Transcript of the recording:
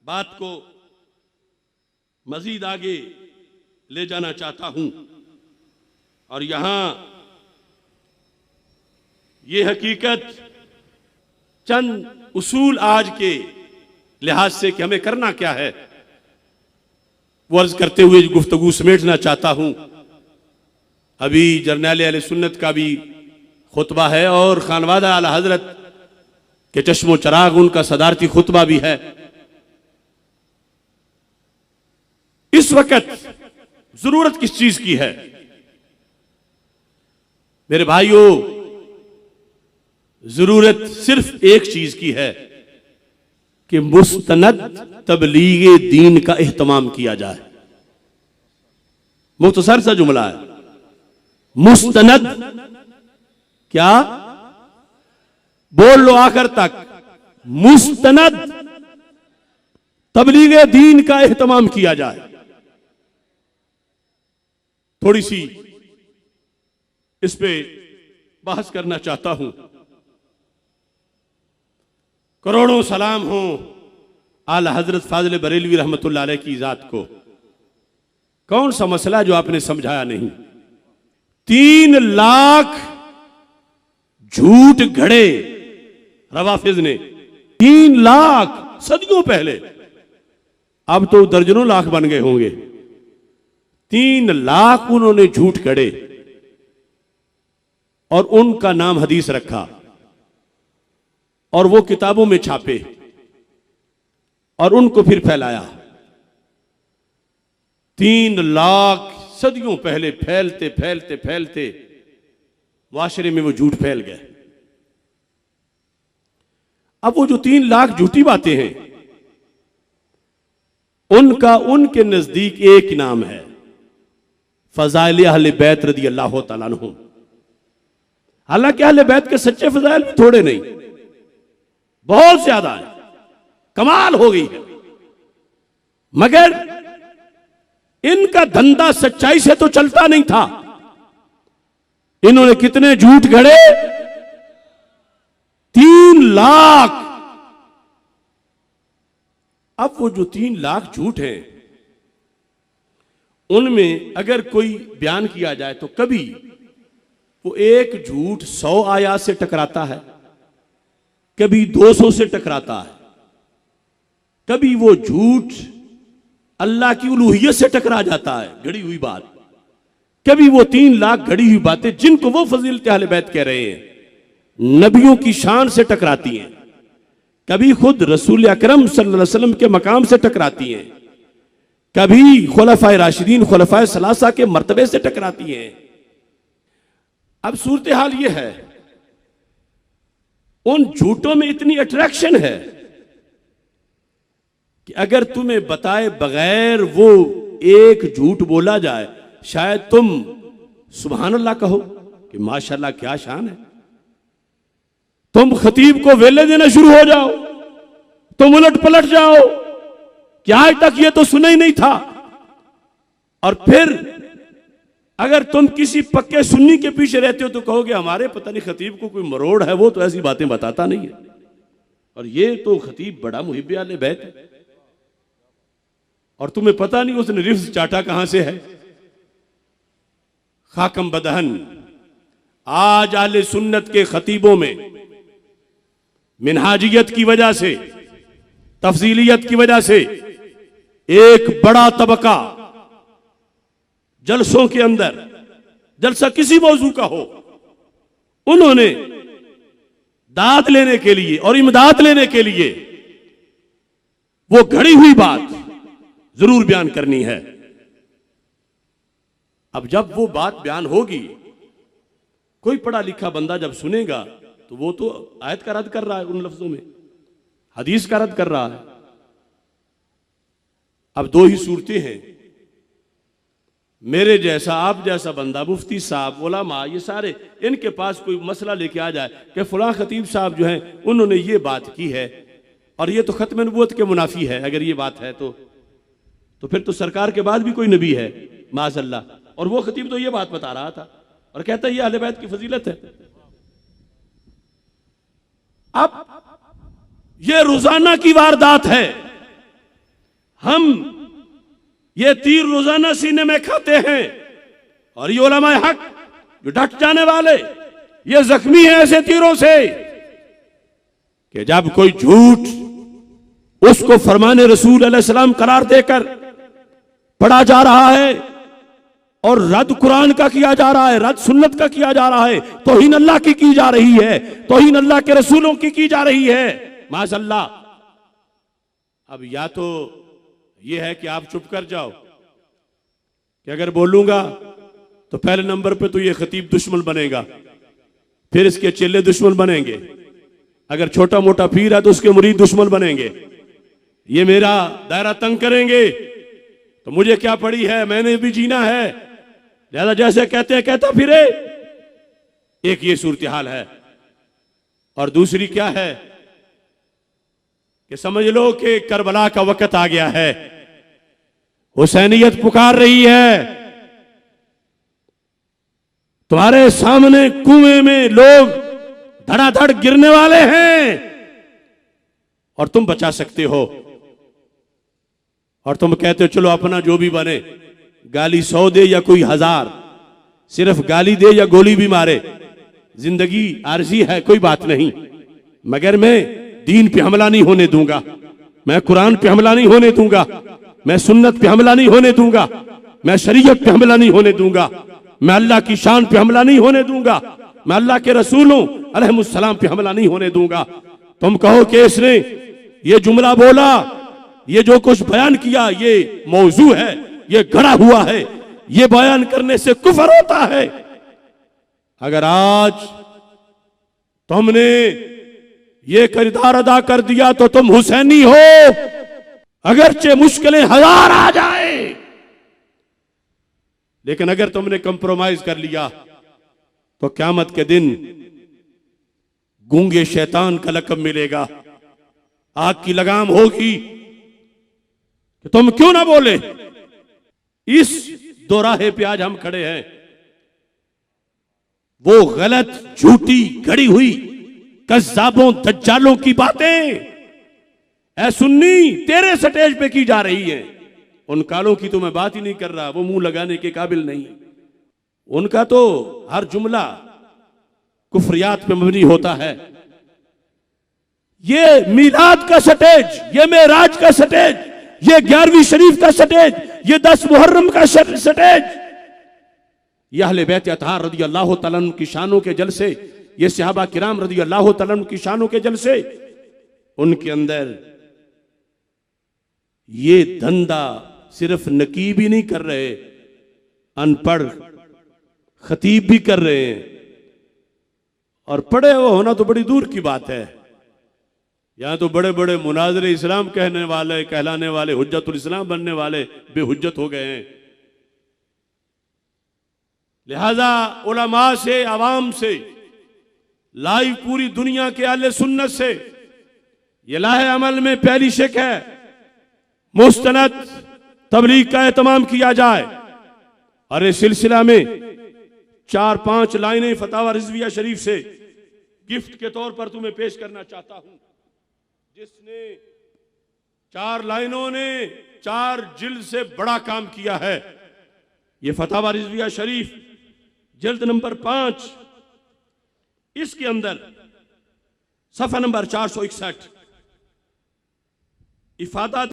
बात को मजीद आगे ले जाना चाहता हूं और यहां ये हकीकत चंद उसूल आज के लिहाज से कि हमें करना क्या है वो अर्ज करते हुए गुफ्तगू समेटना चाहता हूं। अभी जरनैल अहले सुन्नत का भी खुतबा है और खानवादा आला हजरत के चश्मो चराग उनका सदारती खुतबा भी है। इस वक्त जरूरत किस चीज की है मेरे भाइयों? जरूरत सिर्फ एक चीज की है कि मुस्तनद तबलीगे दीन का एहतमाम किया जाए। मुख्तसर सा जुमला है, मुस्तनद क्या बोल लो आखिर तक, मुस्तनद तबलीगे दीन का एहतमाम किया जाए। थोड़ी सी इस पे बहस करना चाहता हूं। करोड़ों सलाम हो आला हजरत फाजिल बरेलवी रहमतुल्लाह अलैह की जात को। कौन सा मसला जो आपने समझाया नहीं? 3 लाख झूठ घड़े रवाफिज ने, 3 लाख सदियों पहले, अब तो दर्जनों लाख बन गए होंगे। 3 लाख उन्होंने झूठ घड़े और उनका नाम हदीस रखा और वो किताबों में छापे और उनको फिर फैलाया। 3 लाख सदियों पहले फैलते फैलते फैलते मुआशरे में वो झूठ फैल गए। अब वो जो 3 लाख झूठी बातें हैं उनका उनके नजदीक एक नाम है, फजाइल अहले बैत रदी अल्लाह तआला अन्हुम। हालांकि अहले बैत के सच्चे फजाइल भी थोड़े नहीं, बहुत ज्यादा है, कमाल हो गई है, मगर इनका धंधा सच्चाई से तो चलता नहीं था। इन्होंने कितने झूठ गढ़े? 3 लाख। अब वो जो 3 लाख झूठ हैं उनमें अगर कोई बयान किया जाए तो कभी वो एक झूठ 100 आयात से टकराता है, कभी 200 से टकराता है, कभी वो झूठ अल्लाह की उलूहियत से टकरा जाता है, घड़ी हुई बात। कभी वो 3 लाख घड़ी हुई बातें जिनको वो फजीलत अहले बैत कह रहे हैं नबियों की शान से टकराती हैं, कभी खुद रसूल अकरम सल्लल्लाहु अलैहि वसल्लम के मकाम से टकराती हैं, कभी खुलफाए राशिदीन खुलफाए सलासा के मर्तबे से टकराती हैं। अब सूरत हाल यह है, उन झूठों में इतनी अट्रैक्शन है कि अगर तुम्हें बताए बगैर वो एक झूठ बोला जाए, शायद तुम सुभान अल्लाह कहो कि माशाअल्लाह क्या शान है। तुम खतीब को वेले देना शुरू हो जाओ, तुम उलट पलट जाओ कि आज तक ये तो सुना ही नहीं था। और फिर अगर तुम किसी पक्के सुन्नी के पीछे रहते हो तो कहोगे हमारे पता नहीं खतीब को कोई मरोड़ है, वो तो ऐसी बातें बताता नहीं है, और ये तो खतीब बड़ा मुहिब्बे आले बैत है, और तुम्हें पता नहीं उसने रिफ्स चाटा कहां से है। खाकम बदहन आज आले सुन्नत के खतीबों में मिनहाजियत की वजह से, तफसीलियत की वजह से एक बड़ा तबका जलसों के अंदर, जलसा किसी मौजू का हो, उन्होंने दाद लेने के लिए और इमदाद लेने के लिए वो घड़ी हुई बात जरूर बयान करनी है। अब जब वो बात बयान होगी, कोई पढ़ा लिखा बंदा जब सुनेगा तो वो तो आयत का रद्द कर रहा है, उन लफ्जों में हदीस का रद्द कर रहा है। अब 2 ही सूरतें हैं, मेरे जैसा आप जैसा बंदा, मुफ्ती साहब, उलमा, ये सारे, इनके पास कोई मसला लेके आ जाए कि फलां खतीब साहब जो हैं उन्होंने ये बात की है और ये तो खत्म नबूवत के मुनाफी है, अगर ये बात है तो फिर तो सरकार के बाद भी कोई नबी है माज़अल्लाह, और वो खतीब तो ये बात बता रहा था और कहता है ये अहले बैत की फजीलत है। अब ये रोजाना की वारदात है हम ये तीर रोजाना सीने में खाते हैं, और ये उलमाए हक जो डट जाने वाले, ये जख्मी है ऐसे तीरों से कि जब कोई झूठ उसको फरमाने रसूल अलैहि सलाम करार देकर पढ़ा जा रहा है और रद्द कुरान का किया जा रहा है, रद्द सुन्नत का किया जा रहा है, तौहीन अल्लाह की जा रही है, तौहीन अल्लाह के रसूलों की जा रही है, माशअल्लाह। अब या तो ये है कि आप चुप कर जाओ कि अगर बोलूंगा तो पहले नंबर पे तो ये खतीब दुश्मन बनेगा, फिर इसके चेले दुश्मन बनेंगे, अगर छोटा मोटा पीर है तो उसके मुरीद दुश्मन बनेंगे, ये मेरा दायरा तंग करेंगे, तो मुझे क्या पड़ी है, मैंने भी जीना है, लिहाजा जैसे कहते हैं कहता फिरे। एक ये सूरत हाल है। और दूसरी क्या है कि समझ लो कि करबला का वक्त आ गया है, हुसैनियत पुकार रही है, तुम्हारे सामने कुएं में लोग धड़ाधड़ गिरने वाले हैं और तुम बचा सकते हो, और तुम कहते हो चलो अपना जो भी बने, गाली 100 दे या कोई 1000, सिर्फ गाली दे या गोली भी मारे, जिंदगी आरजी है, कोई बात नहीं, मगर मैं दीन पे हमला नहीं होने दूंगा, मैं कुरान पे हमला नहीं होने दूंगा, मैं सुन्नत पे हमला नहीं होने दूंगा, मैं शरीयत पे हमला नहीं होने दूंगा, मैं अल्लाह की शान पे हमला नहीं होने दूंगा, मैं अल्लाह के रसूलों अलैहिस्सलाम पे हमला नहीं होने दूंगा। तुम कहो कि इसने ये जुमला बोला, ये जो कुछ बयान किया ये मौजू है, ये गढ़ा हुआ है, ये बयान करने से कुफर होता है। अगर आज तुमने ये किरदार अदा कर दिया तो तुम हुसैनी हो, अगरचे मुश्किलें 1000 आ जाए, लेकिन अगर तुमने कंप्रोमाइज कर लिया तो क़यामत के दिन गूंगे शैतान का लक़ब मिलेगा, आग की लगाम होगी कि तुम क्यों ना बोले। इस दोराहे पे आज हम खड़े हैं। वो गलत झूठी गढ़ी हुई कज़्ज़ाबों दज्जालों की बातें ऐ सुन्नी तेरे स्टेज पे की जा रही हैं। उन कालों की तो मैं बात ही नहीं कर रहा, वो मुंह लगाने के काबिल नहीं, उनका तो हर जुमला कुफ्रियात पे मबनी होता है। ये मीलाद का स्टेज, ये मेराज का स्टेज, ये 11वीं शरीफ का स्टेज, ये 10 मुहर्रम का स्टेज, ये अहले बैत अतहार रज़ी अल्लाह तआला अन्हुम की शानों के जलसे, ये सहाबा किराम रज़ी अल्लाह तआला अन्हुम की शानों के जलसे, उनके अंदर ये धंधा सिर्फ नकीब ही नहीं कर रहे, अनपढ़ खतीब भी कर रहे हैं, और पढ़े हुए होना तो बड़ी दूर की बात है। यहां तो बड़े बड़े मुनाज़िरे इस्लाम कहने वाले, कहलाने वाले, हुज्जतुल इस्लाम बनने वाले बेहुज्जत हो गए हैं। लिहाजा उलमा से, आवाम से, लाइव पूरी दुनिया के अहले सुन्नत से ये लाहे अमल में पहली शिक है, मुस्तनद तबलीग का एहतमाम किया जाए। और इस सिलसिला में 4-5 लाइनें फतावा रिजविया शरीफ से गिफ्ट के तौर पर तुम्हें पेश करना चाहता हूं, जिसने 4 लाइनों ने 4 जिल्द से बड़ा काम किया है। यह फतावा रिजविया शरीफ जिल्द नंबर 5, इसके अंदर सफ़ा नंबर 461 इफादा